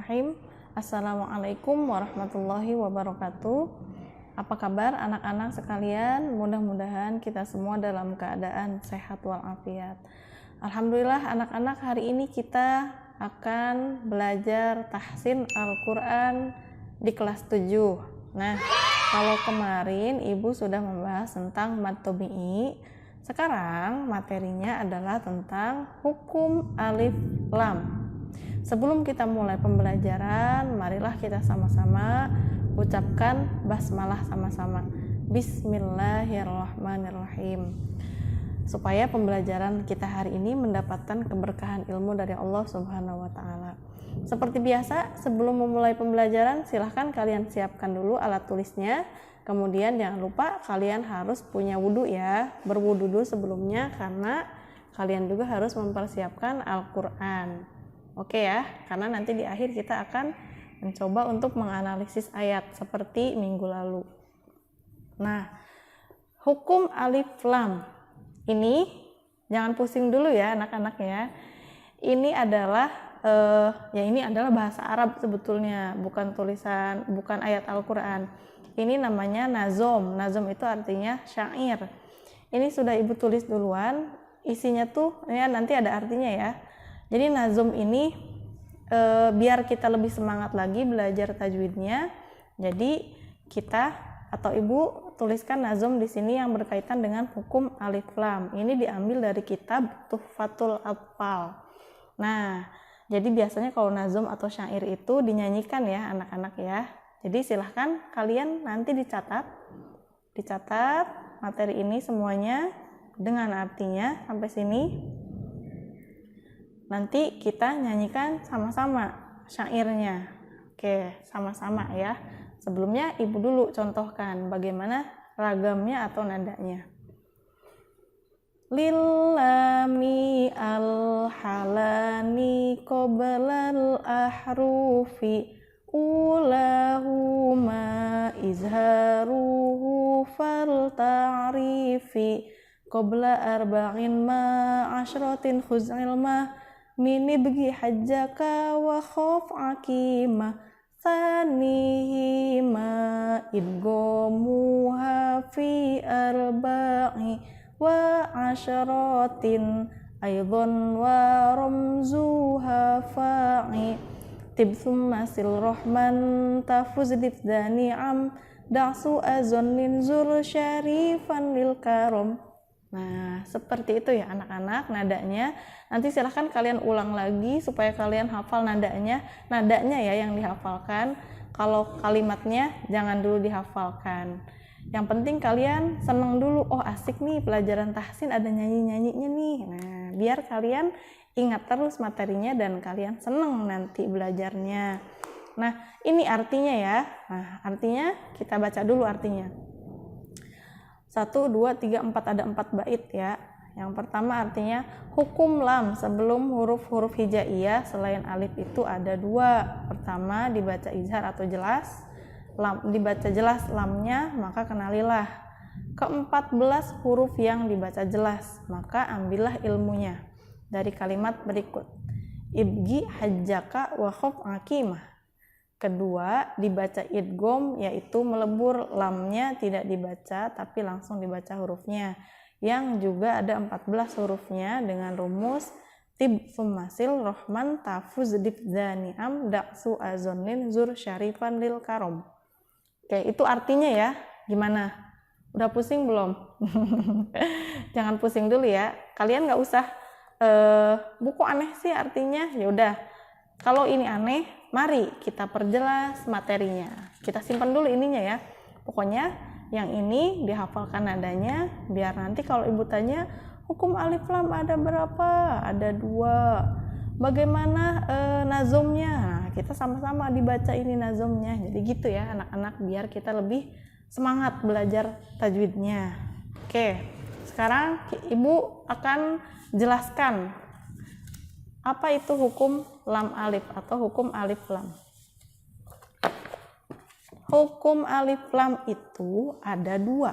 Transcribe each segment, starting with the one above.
Bismillahirrahmanirrahim. Assalamualaikum warahmatullahi wabarakatuh. Apa kabar anak-anak sekalian? Mudah-mudahan kita semua dalam keadaan sehat walafiat. Alhamdulillah anak-anak, hari ini kita akan belajar tahsin Al-Quran di kelas 7. Nah, kalau kemarin Ibu sudah membahas tentang mad tabi'i, sekarang materinya adalah tentang hukum alif lam. Sebelum kita mulai pembelajaran, marilah kita sama-sama ucapkan basmalah sama-sama. Bismillahirrahmanirrahim. Supaya pembelajaran kita hari ini mendapatkan keberkahan ilmu dari Allah Subhanahu wa taala. Seperti biasa, sebelum memulai pembelajaran, silahkan kalian siapkan dulu alat tulisnya. Kemudian jangan lupa kalian harus punya wudhu ya, berwudhu dulu sebelumnya karena kalian juga harus mempersiapkan Al-Quran. Oke ya, karena nanti di akhir kita akan mencoba untuk menganalisis ayat seperti minggu lalu. Nah, hukum alif lam ini jangan pusing dulu ya anak-anak ya. Ini adalah ini adalah bahasa Arab sebetulnya, bukan tulisan, bukan ayat Al-Quran. Ini namanya nazom. Nazom itu artinya syair. Ini sudah Ibu tulis duluan. Isinya tuh ya nanti ada artinya ya. Jadi nazom ini biar kita lebih semangat lagi belajar tajwidnya. Jadi kita atau Ibu tuliskan nazom di sini yang berkaitan dengan hukum alif lam. Ini diambil dari kitab Tuhfatul Atfal. Nah, jadi biasanya kalau nazom atau syair itu dinyanyikan ya anak-anak ya. Jadi silahkan kalian nanti dicatat materi ini semuanya dengan artinya sampai sini. Nanti kita nyanyikan sama-sama syairnya. Oke, sama-sama ya. Sebelumnya Ibu dulu contohkan bagaimana ragamnya atau nadanya. Lillami al-halani qoblal ahrufi ulahuma izharuhu fal ta'rifi qobla arba'in ma'ashratin khuz'il ma mini bagi hajjaka wa khof akimah sanihima idgomuha fi arba'i wa asyaratin aydon wa ramzuha fa'i tibthumma sil rohman tafuz dani'am da'su azonin zur syarifan lil karom. Nah, seperti itu ya anak-anak nadanya. Nanti silahkan kalian ulang lagi supaya kalian hafal nadanya. Nadanya ya yang dihafalkan. Kalau kalimatnya jangan dulu dihafalkan. Yang penting kalian seneng dulu. Oh asik nih pelajaran tahsin ada nyanyi-nyanyinya nih. Nah, biar kalian ingat terus materinya dan kalian seneng nanti belajarnya. Nah, ini artinya ya. Nah, artinya kita baca dulu artinya. 1, 2, 3, 4 ada 4 bait ya. Yang pertama artinya hukum lam sebelum huruf-huruf hijaiyah selain alif itu ada 2. Pertama dibaca izhar atau jelas, dibaca jelas lamnya maka kenalilah. Ke-14 huruf yang dibaca jelas maka ambillah ilmunya dari kalimat berikut. Ibgi hajjaka wa khof akimah. Kedua, dibaca idgham yaitu melebur lamnya tidak dibaca tapi langsung dibaca hurufnya. Yang juga ada 14 hurufnya dengan rumus tib sumasil rohman tafuz dani'am da'su azonin zur syarifan lil karom. Oke, itu artinya ya. Gimana? Udah pusing belum? Jangan pusing dulu ya. Kalian nggak usah buku aneh sih artinya. Ya udah. Kalau ini aneh, mari kita perjelas materinya. Kita simpan dulu ininya ya. Pokoknya yang ini dihafalkan nadanya, biar nanti kalau Ibu tanya, hukum alif lam ada berapa? Ada 2. Bagaimana nazomnya? Kita sama-sama dibaca ini nazomnya. Jadi gitu ya anak-anak, biar kita lebih semangat belajar tajwidnya. Oke, sekarang Ibu akan jelaskan apa itu hukum lam alif atau hukum alif lam. Hukum alif lam itu ada 2.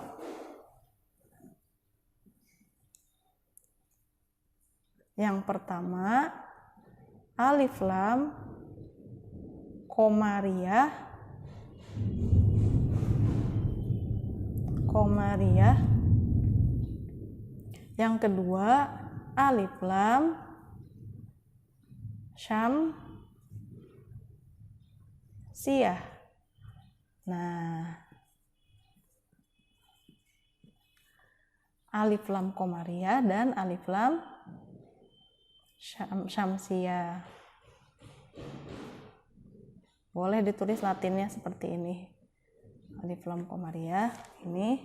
Yang pertama, alif lam Qamariyah. Yang kedua alif lam syamsiyah. Nah, alif lam Qamariyah dan alif lam syamsiyah. Boleh ditulis latinnya seperti ini. Alif lam Qamariyah, ini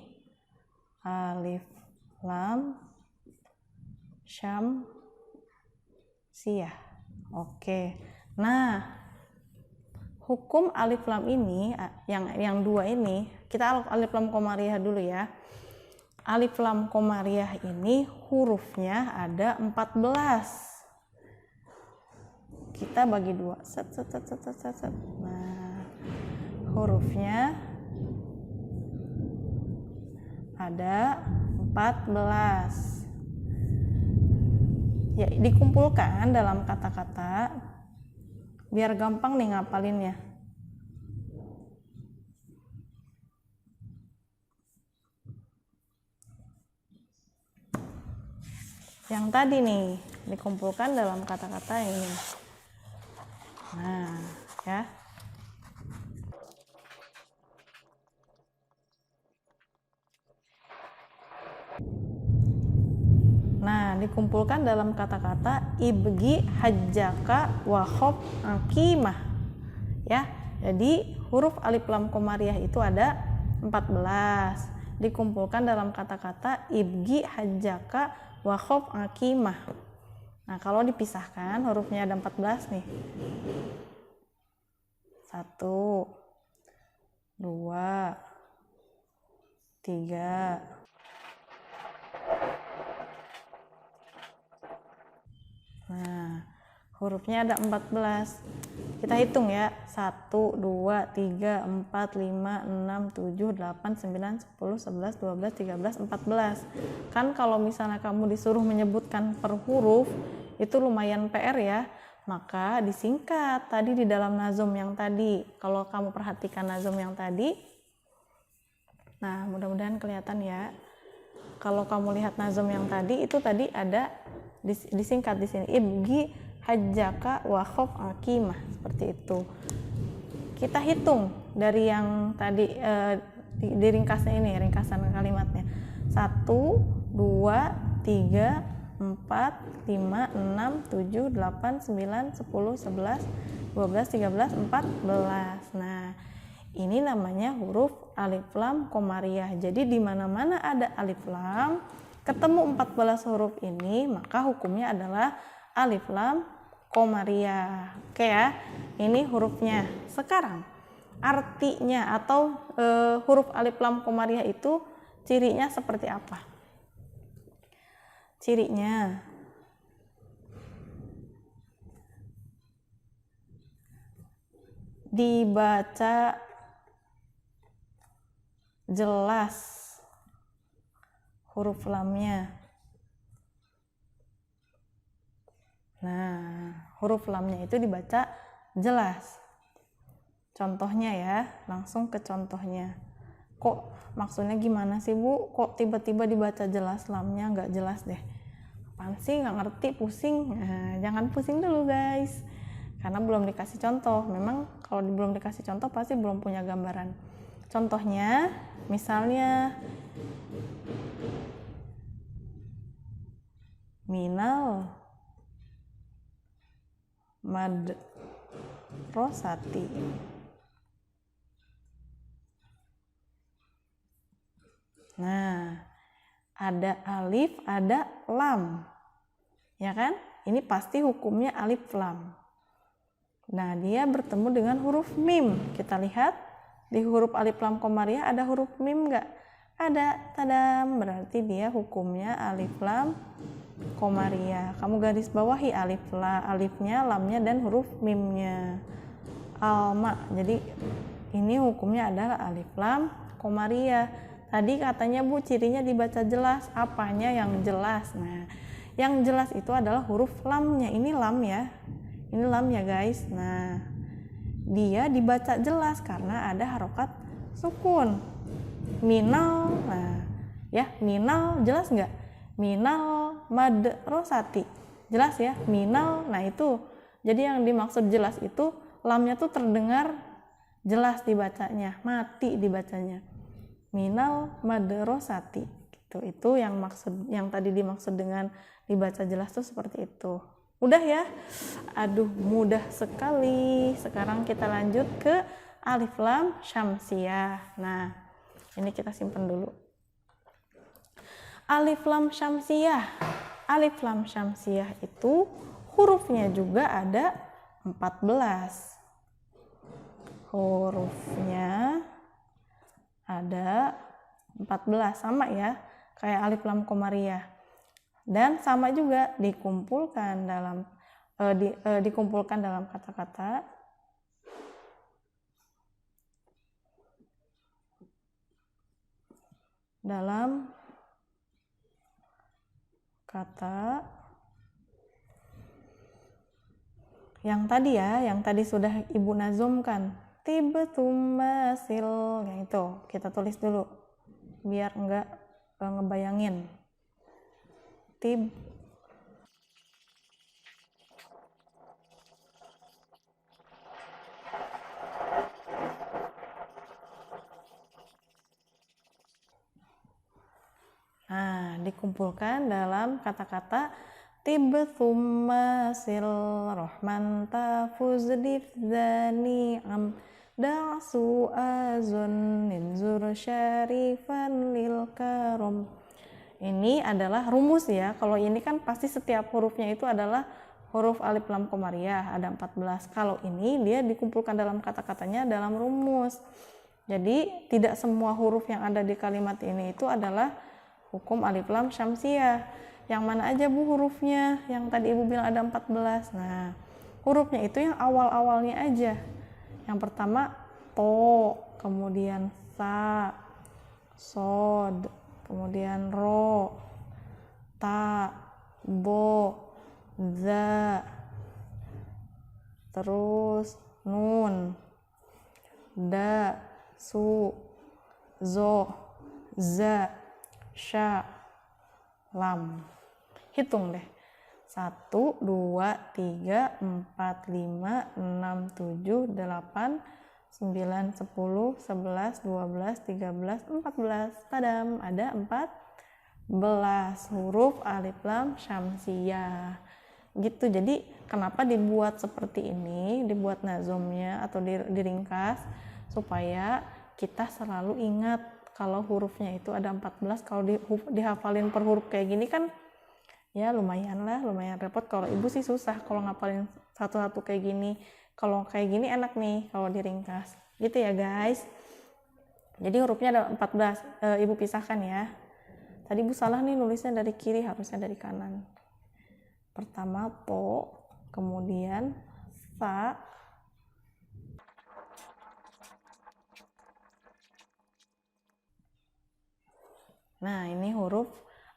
alif lam syamsiyah. Oke. Nah, hukum alif lam ini yang dua ini, kita alif lam Qamariyah dulu ya. Alif lam Qamariyah ini hurufnya ada 14. Kita bagi dua. Nah, hurufnya ada 14. Ya, dikumpulkan dalam kata-kata biar gampang nih ngapalinnya. Yang tadi nih dikumpulkan dalam kata-kata ini. Nah, ya. Nah, dikumpulkan dalam kata-kata ibgi hajjaka wa khob akimah. Ya, jadi huruf alif lam Qamariyah itu ada 14. Dikumpulkan dalam kata-kata ibgi hajjaka wa khob akimah. Nah, kalau dipisahkan hurufnya ada 14 nih. 1, 2, 3. Nah, hurufnya ada 14. Kita hitung ya. 1, 2, 3, 4, 5, 6, 7, 8, 9, 10, 11, 12, 13, 14. Kan kalau misalnya kamu disuruh menyebutkan per huruf, itu lumayan PR ya. Maka disingkat tadi di dalam nazom yang tadi. Kalau kamu perhatikan nazom yang tadi, nah mudah-mudahan kelihatan ya. Kalau kamu lihat nazom yang tadi, itu tadi ada disingkat di sini ibgi hajjaka wa khob akimah, seperti itu. Kita hitung dari yang tadi di ringkasnya ini, ringkasan kalimatnya. 1, 2, 3, 4, 5, 6, 7, 8, 9, 10, 11, 12, 13, 14. Nah, ini namanya huruf alif lam Qamariyah. Jadi di mana-mana ada alif lam, ketemu 14 huruf ini, maka hukumnya adalah alif lam Qamariyah. Oke ya, ini hurufnya. Sekarang artinya atau huruf alif lam Qamariyah itu cirinya seperti apa? Cirinya dibaca jelas huruf lamnya. Nah, huruf lamnya itu dibaca jelas. Contohnya ya, langsung ke contohnya. Kok maksudnya gimana sih Bu? Kok tiba-tiba dibaca jelas lamnya? Nggak jelas deh. Apaan sih, nggak ngerti, pusing? Nah, jangan pusing dulu guys. Karena belum dikasih contoh. Memang kalau belum dikasih contoh pasti belum punya gambaran. Contohnya, misalnya minal madrasati. Nah, ada alif, ada lam. Ya kan? Ini pasti hukumnya alif lam. Nah, dia bertemu dengan huruf mim. Kita lihat di huruf alif lam Qamariyah ada huruf mim nggak? Ada. Tadam. Berarti dia hukumnya alif lam Qamariyah. Kamu garis bawahi alifnya, lamnya, dan huruf mimnya. Alma. Jadi ini hukumnya adalah alif lam Qamariyah. Tadi katanya Bu, cirinya dibaca jelas. Apanya yang jelas? Nah, yang jelas itu adalah huruf lamnya. Ini lam ya. Ini lam ya guys. Nah, dia dibaca jelas karena ada harokat sukun. Minal, nah ya, minal jelas nggak? Minal madrasati, jelas ya, minal. Nah itu, jadi yang dimaksud jelas itu lamnya tuh terdengar jelas dibacanya, mati dibacanya. Minal madrasati, gitu. Itu yang maksud, yang tadi dimaksud dengan dibaca jelas tuh seperti itu. Mudah ya? Aduh, mudah sekali. Sekarang kita lanjut ke alif lam syamsiyah. Nah, ini kita simpan dulu. Alif lam syamsiyah. Alif lam syamsiyah itu hurufnya juga ada 14. Hurufnya ada 14, sama ya kayak alif lam qamariyah, dan sama juga dikumpulkan dalam dikumpulkan dalam kata-kata yang tadi ya, yang tadi sudah Ibu nazumkan, tibtum masil, yang itu kita tulis dulu biar enggak ngebayangin. Tib, nah dikumpulkan dalam kata-kata tibtum masil rohman tafuz difzani am da'su azun ninzur syarifan lil karom. Ini adalah rumus ya. Kalau ini kan pasti setiap hurufnya itu adalah huruf alif lam qamariyah, ada 14. Kalau ini dia dikumpulkan dalam kata-katanya dalam rumus. Jadi tidak semua huruf yang ada di kalimat ini itu adalah hukum alif lam syamsiyah. Yang mana aja Bu hurufnya? Yang tadi Ibu bilang ada 14. Nah, hurufnya itu yang awal-awalnya aja. Yang pertama to, kemudian sa, sod, kemudian ro, ta, bo, za, terus nun, da, su, zo, za, sya, lam. Hitung deh. 1, 2, 3, 4, 5, 6, 7, 8, 9, 10, 11, 12, 13, 14. Tadam, ada 14 huruf alif lam syamsiyah. Gitu. Jadi kenapa dibuat seperti ini, dibuat nazomnya atau diringkas supaya kita selalu ingat kalau hurufnya itu ada 14. Kalau dihafalin per huruf kayak gini kan ya lumayan repot. Kalau Ibu sih susah kalau ngapalin satu-satu kayak gini. Kalau kayak gini enak nih kalau diringkas. Gitu ya guys. Jadi hurufnya ada 14. Ibu pisahkan ya. Tadi Ibu salah nih nulisnya dari kiri, harusnya dari kanan. Pertama to, kemudian sa, nah ini huruf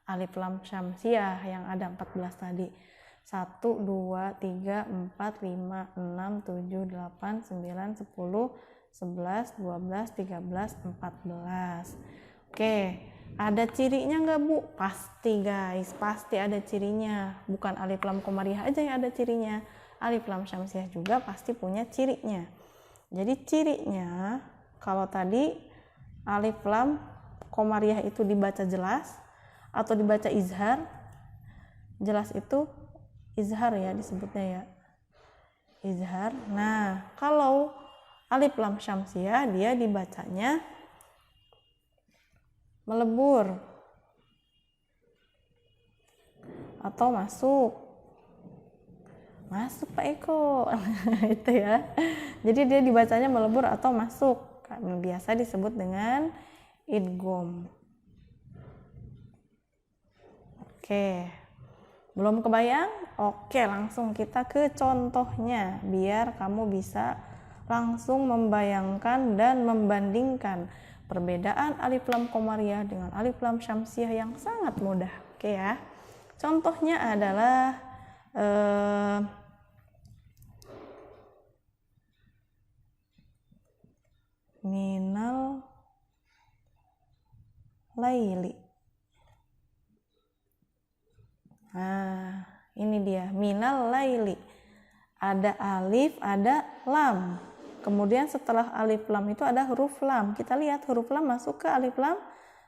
alif lam syamsiyah yang ada 14 tadi. 1, 2, 3, 4, 5, 6, 7, 8, 9, 10, 11, 12, 13, 14. Oke, ada cirinya nggak Bu? Pasti guys, pasti ada cirinya. Bukan alif lam qamariyah aja yang ada cirinya. Alif lam syamsiyah juga pasti punya cirinya. Jadi cirinya, kalau tadi alif lam qamariyah itu dibaca jelas atau dibaca izhar, jelas itu izhar ya disebutnya ya, izhar. Nah, kalau alif lam syamsiyah dia dibacanya melebur atau masuk Pak Eko. Itu ya, jadi dia dibacanya melebur atau masuk, biasa disebut dengan idgham. Oke, belum kebayang? Oke, langsung kita ke contohnya biar kamu bisa langsung membayangkan dan membandingkan perbedaan alif lam qamariyah dengan alif lam syamsiyah yang sangat mudah. Oke ya. Contohnya adalah minal laili. Nah, ini dia minal laili. Ada alif, ada lam. Kemudian setelah alif lam itu ada huruf lam. Kita lihat huruf lam masuk ke alif lam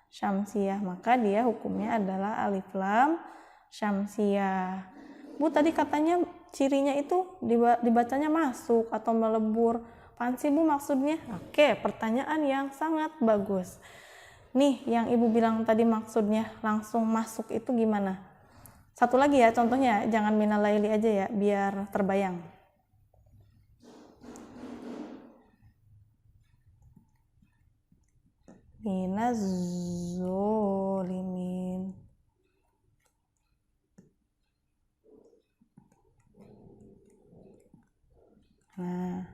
syamsiyah, maka dia hukumnya adalah alif lam syamsiyah. Bu, tadi katanya cirinya itu dibacanya masuk atau melebur. Apaan sih Bu maksudnya? Oke, pertanyaan yang sangat bagus. Nih, yang Ibu bilang tadi maksudnya langsung masuk itu gimana? Satu lagi ya contohnya, jangan minal laili aja ya, biar terbayang. Minaz zolimin. Nah,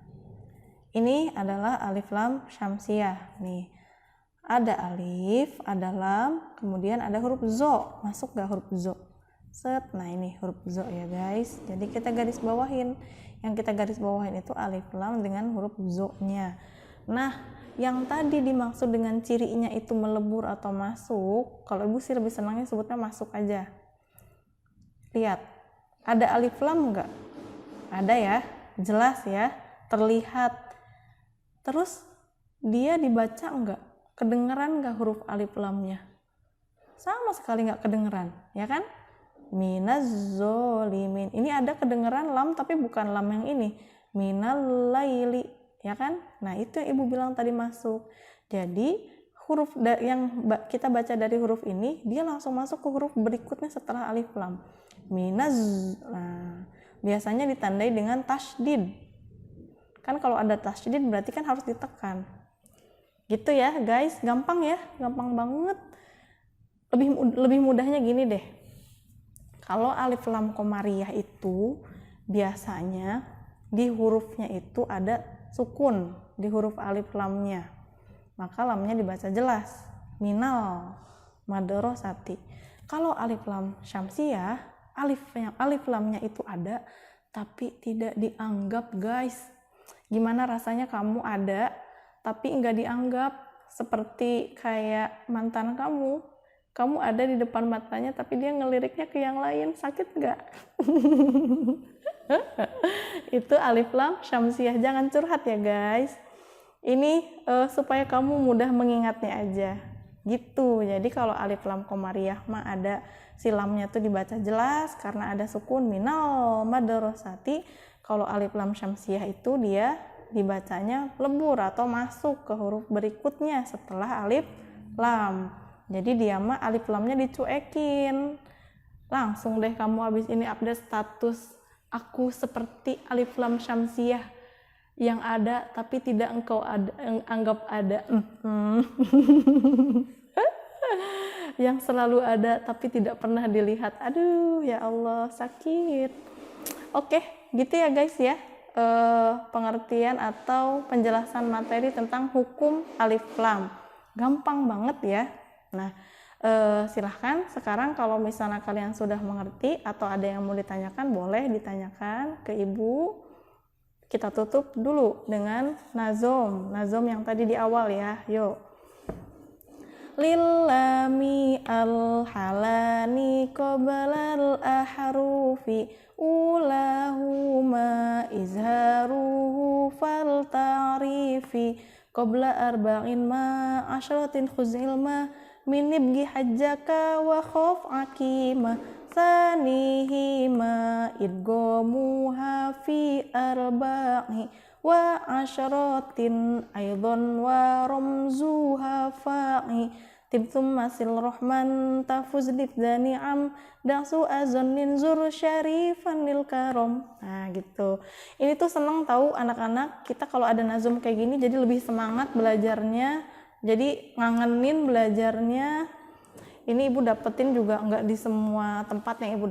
ini adalah alif lam syamsiyah. Nih, ada alif, ada lam, kemudian ada huruf zo. Masuk gak huruf zo? Set. Nah, ini huruf zo ya guys. Jadi kita garis bawahin. Yang kita garis bawahin itu alif lam dengan huruf zo-nya. Nah, yang tadi dimaksud dengan cirinya itu melebur atau masuk, kalau Ibu sih lebih senangnya sebutnya masuk aja. Lihat, ada alif lam nggak? Ada ya, jelas ya, terlihat. Terus dia dibaca nggak? Kedengeran nggak huruf alif lamnya? Sama sekali nggak kedengeran, ya kan? Minaz zolimin. Ini ada kedengeran lam tapi bukan lam yang ini. Minal laili. Ya kan? Nah, itu yang Ibu bilang tadi masuk. Jadi huruf yang kita baca dari huruf ini, dia langsung masuk ke huruf berikutnya setelah alif lam. Minaz. Nah, biasanya ditandai dengan tasydid. Kan kalau ada tasydid berarti kan harus ditekan. Gitu ya guys, gampang ya, gampang banget. Lebih mudahnya gini deh. Kalau alif lam qamariyah itu biasanya di hurufnya itu ada sukun di huruf alif lamnya, maka lamnya dibaca jelas, minal madrasati. Kalau alif lam syamsiyah, alif lamnya itu ada tapi tidak dianggap guys. Gimana rasanya kamu ada tapi enggak dianggap? Seperti kayak mantan kamu ada di depan matanya tapi dia ngeliriknya ke yang lain, sakit nggak? Itu alif lam syamsiyah. Jangan curhat ya guys, ini supaya kamu mudah mengingatnya aja gitu. Jadi kalau alif lam qamariyah mah ada silamnya tuh dibaca jelas karena ada sukun, minal madrasati. Kalau alif lam syamsiyah itu dia dibacanya lebur atau masuk ke huruf berikutnya setelah alif lam. Jadi dia mah alif lamnya dicuekin. Langsung deh kamu habis ini update status, aku seperti alif lam syamsiyah yang ada tapi tidak engkau anggap ada. Yang selalu ada tapi tidak pernah dilihat. Aduh ya Allah, sakit. Oke, gitu ya guys ya, pengertian atau penjelasan materi tentang hukum alif lam. Gampang banget ya. Nah, silahkan sekarang kalau misalnya kalian sudah mengerti atau ada yang mau ditanyakan, boleh ditanyakan ke Ibu. Kita tutup dulu dengan nazom yang tadi di awal ya. Yuk. Lillami al-halani qablal ahrufi ulahuma izharuhu fal ta'rifi qabla arba'in ma asyratin khuzil ma min ibgi hajjaka wa khaf akima sanihima idgomuha fi arba'i wa asyratin aydhan wa ramzuha fa'i tibtum masil rahman tafuz dani'am dasu azannin zur syarifan lil karom. Nah gitu, ini tuh seneng tahu anak-anak kita kalau ada nazum kayak gini, jadi lebih semangat belajarnya, jadi ngangenin belajarnya. Ini Ibu dapetin juga nggak di semua tempat yang Ibu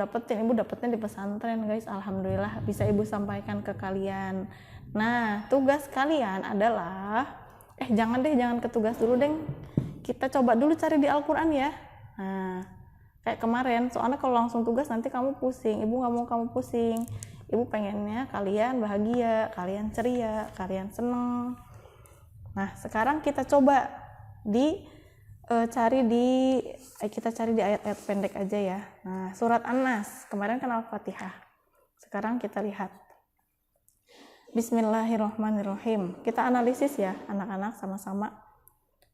dapetin di pesantren guys. Alhamdulillah bisa Ibu sampaikan ke kalian. Nah, tugas kalian adalah jangan ke tugas dulu deh. Kita coba dulu cari di Al-Qur'an ya. Nah, kayak kemarin, soalnya kalau langsung tugas nanti kamu pusing. Ibu nggak mau kamu pusing. Ibu pengennya kalian bahagia, kalian ceria, kalian seneng. Nah, sekarang kita coba kita cari di ayat-ayat pendek aja ya. Nah, surat An-Nas, kemarin kan Al-Fatihah. Sekarang kita lihat. Bismillahirrahmanirrahim. Kita analisis ya, anak-anak sama-sama.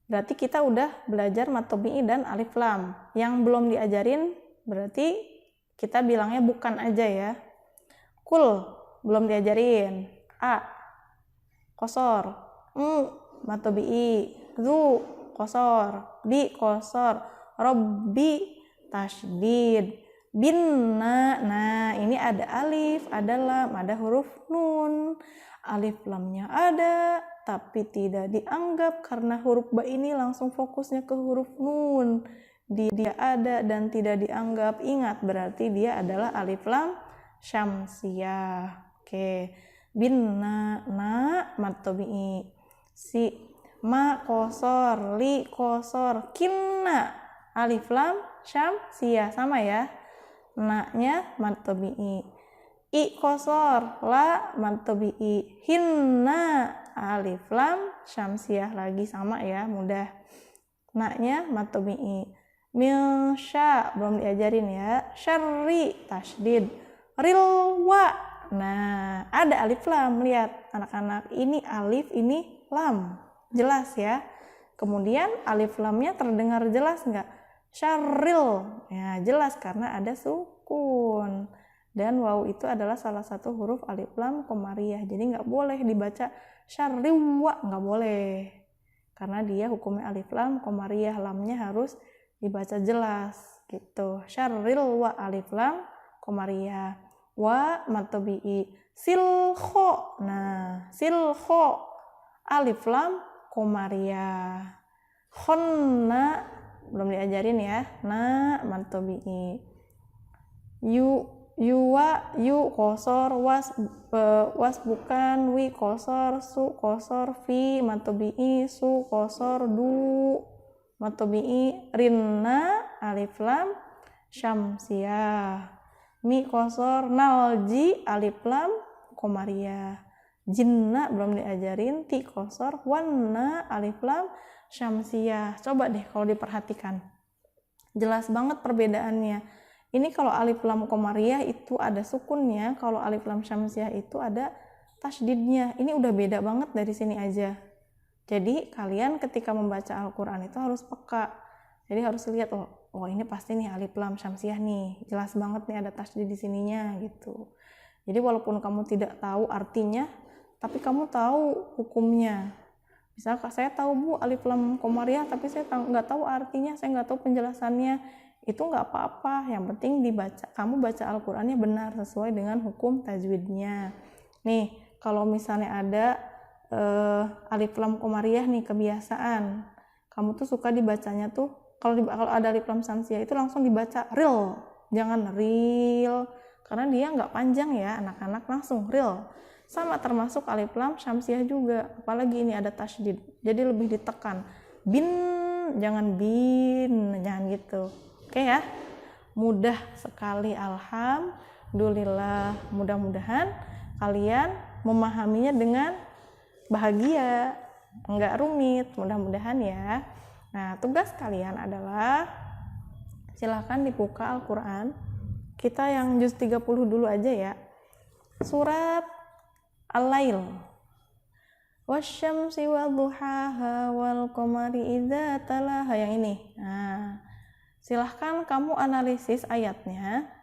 Berarti kita udah belajar mad tabi'i dan alif lam. Yang belum diajarin berarti kita bilangnya bukan aja ya. Kul belum diajarin. A kosor. Mad tabi'i. Zu kosor. Bi kosor. Robbi tasydid. Binna, nah ini ada alif, ada lam, ada huruf nun. Alif lamnya ada, tapi tidak dianggap karena huruf ba ini langsung fokusnya ke huruf nun. Dia ada dan tidak dianggap. Ingat, berarti dia adalah alif lam syamsiyah. Oke. Binna, na, mad tabi'i. Si, ma kosor, li kosor, kinna, alif lam syamsiyah, sama ya. Na-nya mad tabi'i. I kosor, la mad tabi'i. Hinna, alif lam syamsiyah, lagi sama ya, mudah. Na-nya mad tabi'i. Milsya belum diajarin ya. Syarri tasydid. Rilwa, nah ada alif lam, lihat anak-anak, ini alif, ini lam, jelas ya. Kemudian alif lamnya terdengar jelas nggak? Syarril, ya jelas karena ada sukun. Dan waw itu adalah salah satu huruf alif lam qamariyah, jadi nggak boleh dibaca syarriwa, nggak boleh, karena dia hukumnya alif lam qamariyah, lamnya harus dibaca jelas gitu. Syarril wa alif lam qamariyah. Wa mad tabi'i. Silkho, nah silkho alif lam qamariyah. Khonna belum diajarin ya. Na mad tabi'i. Yuwa, yu kosor, was bukan, wi kosor, su kosor, fi mad tabi'i, su kosor, du mad tabi'i. Rinna alif lam syamsiyah. Mi kosor, nalji alif lam qamariyah. Jinna belum diajarin, ti kosor, wanna alif lam syamsiyah. Coba deh kalau diperhatikan, jelas banget perbedaannya. Ini kalau alif lam qamariyah itu ada sukunnya, kalau alif lam syamsiyah itu ada tasydidnya. Ini udah beda banget dari sini aja. Jadi kalian ketika membaca Al-Quran itu harus peka. Jadi harus lihat, oh ini pasti nih alif lam syamsiyah nih, jelas banget nih ada tasydid di sininya gitu. Jadi walaupun kamu tidak tahu artinya, tapi kamu tahu hukumnya. Misal saya tahu Bu alif lam qamariyah, tapi saya nggak tahu artinya, saya nggak tahu penjelasannya, itu nggak apa-apa. Yang penting kamu baca Al-Qurannya benar sesuai dengan hukum tajwidnya. Nih kalau misalnya ada alif lam qamariyah nih, kebiasaan kamu tuh suka dibacanya tuh kalau ada alif lam syamsiyah itu langsung dibaca ril, jangan ril, karena dia nggak panjang ya anak-anak, langsung ril. Sama termasuk alif lam syamsiyah juga, apalagi ini ada tasydid, jadi lebih ditekan. Bin, jangan bin, jangan gitu. Oke ya, mudah sekali, alhamdulillah. Mudah-mudahan kalian memahaminya dengan bahagia, nggak rumit, mudah-mudahan ya. Nah, tugas kalian adalah silahkan dibuka Al-Quran. Kita yang juz 30 dulu aja ya. Surat Al-Lail. Wasyamsi wadduhaha wal qamari idza talaha, yang ini. Nah, silahkan kamu analisis ayatnya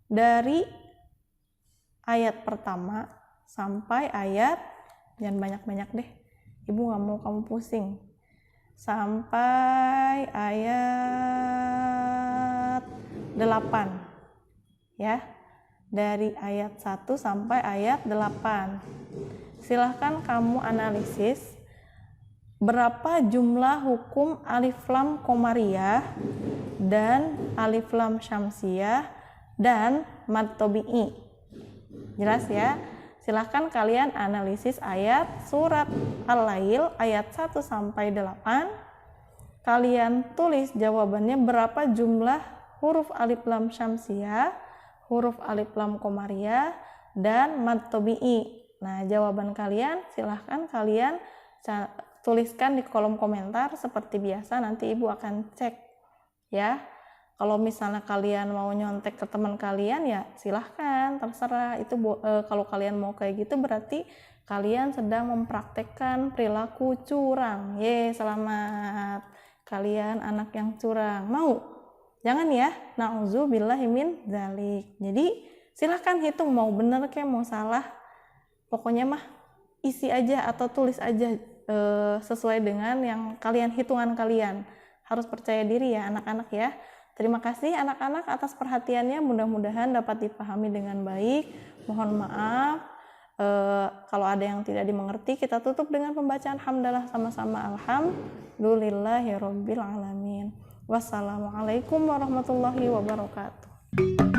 dari ayat pertama sampai ayat, jangan banyak-banyak deh, ibu nggak mau kamu pusing, sampai ayat 8 ya, dari ayat 1 sampai ayat 8. Silahkan kamu analisis berapa jumlah hukum alif lam qamariyah dan alif lam syamsiyah dan mad tabi'i. Jelas ya? Silahkan kalian analisis ayat surat Al-Lail ayat 1 sampai 8. Kalian tulis jawabannya berapa jumlah huruf alif lam syamsiyah, huruf alif lam qamariyah, dan mad tabi'i. Nah, jawaban kalian silahkan kalian tuliskan di kolom komentar seperti biasa, nanti Ibu akan cek ya. Kalau misalnya kalian mau nyontek ke teman kalian ya silahkan, terserah. Itu kalau kalian mau kayak gitu berarti kalian sedang mempraktekkan perilaku curang. Selamat. Kalian anak yang curang. Mau? Jangan ya. Na'udzubillahi min dzalik. Jadi silahkan hitung mau bener kayak mau salah. Pokoknya mah isi aja atau tulis aja sesuai dengan yang hitungan kalian. Harus percaya diri ya anak-anak ya. Terima kasih anak-anak atas perhatiannya, mudah-mudahan dapat dipahami dengan baik. Mohon maaf kalau ada yang tidak dimengerti. Kita tutup dengan pembacaan hamdalah sama-sama. Alhamdulillahirabbil alamin. Wassalamualaikum warahmatullahi wabarakatuh.